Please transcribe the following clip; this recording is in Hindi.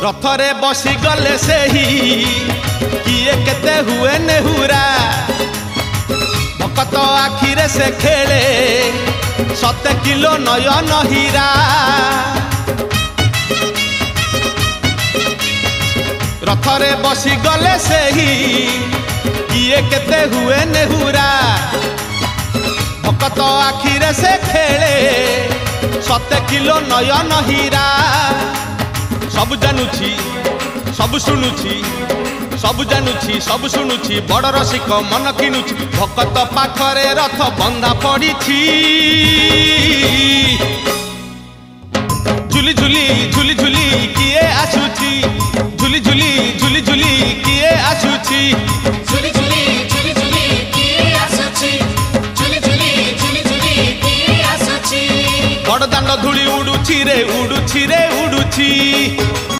रथरे बसी गले से ही किए केते हुए नेहुरा भकत आखिरे से खेले 7 किलो नयन हीरा रथरे बसी गले से ही किए केते हुए नेहुरा भकत आखिरे से खेले 7 किलो नयन हीरा सब जानुछि सब शुणुछि सब जानुछि सब शुणुछि बड़ रसिक मन किनुछि भकत पाखरे रथ बंधा पड़िछि झुली झुली झुली झुली किए आसुछि झुली झुली झुली झुली किए आसुछि झुली झुली झुली झुली किए आसुछि झुली झुली झुली झुली किए आसुछि बड़ दांड धूली उडुछि रे उडुछि रे उडुछि।